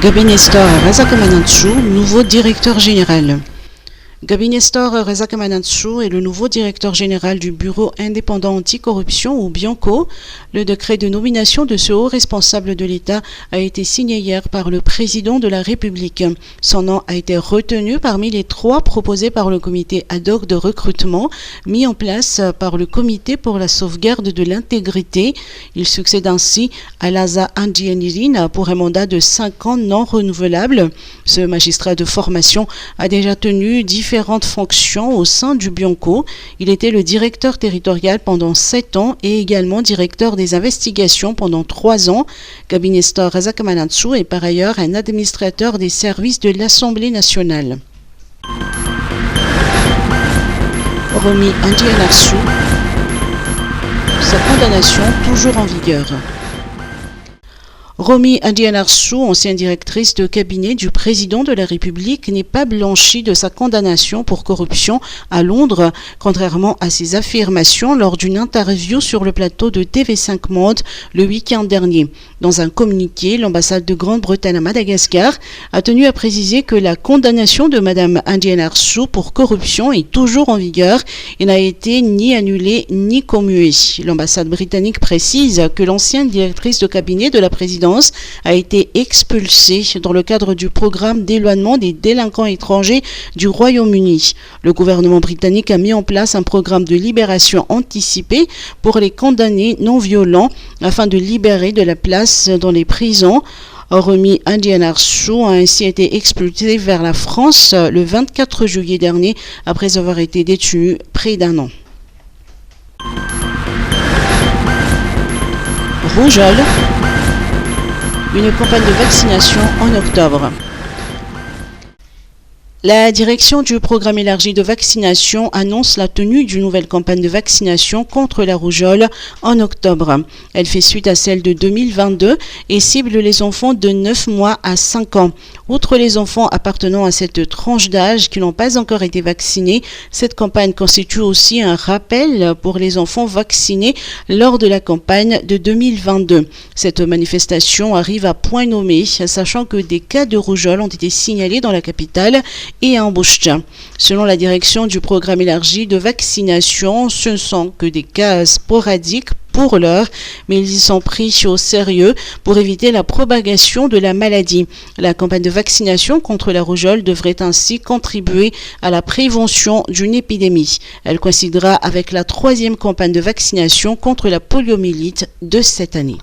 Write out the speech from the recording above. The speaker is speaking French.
Gabi Nestor Razakamanantchou, nouveau directeur général. Gabi Nestor Razakamanantchou est le nouveau directeur général du Bureau indépendant anticorruption ou BIANCO. Le décret de nomination de ce haut responsable de l'État a été signé hier par le président de la République. Son nom a été retenu parmi les 3 proposés par le comité ad hoc de recrutement mis en place par le comité pour la sauvegarde de l'intégrité. Il succède ainsi à Laza Andianirine pour un mandat de 5 ans non renouvelable. Ce magistrat de formation a déjà tenu différentes fonctions au sein du BIANCO. Il était le directeur territorial pendant 7 ans et également directeur des investigations pendant 3 ans. Gabi Nestor Razakamanantchou est par ailleurs un administrateur des services de l'Assemblée nationale. Romy Andianarchou, sa condamnation toujours en vigueur. Romy Andianarchou, ancienne directrice de cabinet du président de la République, n'est pas blanchie de sa condamnation pour corruption à Londres, contrairement à ses affirmations lors d'une interview sur le plateau de TV5 Monde le week-end dernier. Dans un communiqué, l'ambassade de Grande-Bretagne à Madagascar a tenu à préciser que la condamnation de Mme Andianarchou pour corruption est toujours en vigueur et n'a été ni annulée ni commuée. L'ambassade britannique précise que l'ancienne directrice de cabinet de la présidence a été expulsée dans le cadre du programme d'éloignement des délinquants étrangers du Royaume-Uni. Le gouvernement britannique a mis en place un programme de libération anticipée pour les condamnés non violents afin de libérer de la place dans les prisons. Romy Andianarchou a ainsi été expulsée vers la France le 24 juillet dernier après avoir été détenue près d'1 an. Rougeole. Une campagne de vaccination en octobre. La direction du programme élargi de vaccination annonce la tenue d'une nouvelle campagne de vaccination contre la rougeole en octobre. Elle fait suite à celle de 2022 et cible les enfants de 9 mois à 5 ans. Outre les enfants appartenant à cette tranche d'âge qui n'ont pas encore été vaccinés, cette campagne constitue aussi un rappel pour les enfants vaccinés lors de la campagne de 2022. Cette manifestation arrive à point nommé, sachant que des cas de rougeole ont été signalés dans la capitale et à Embouchdja. Selon la direction du programme élargi de vaccination, ce ne sont que des cas sporadiques pour l'heure, mais ils y sont pris au sérieux pour éviter la propagation de la maladie. La campagne de vaccination contre la rougeole devrait ainsi contribuer à la prévention d'une épidémie. Elle coïncidera avec la 3e campagne de vaccination contre la poliomyélite de cette année.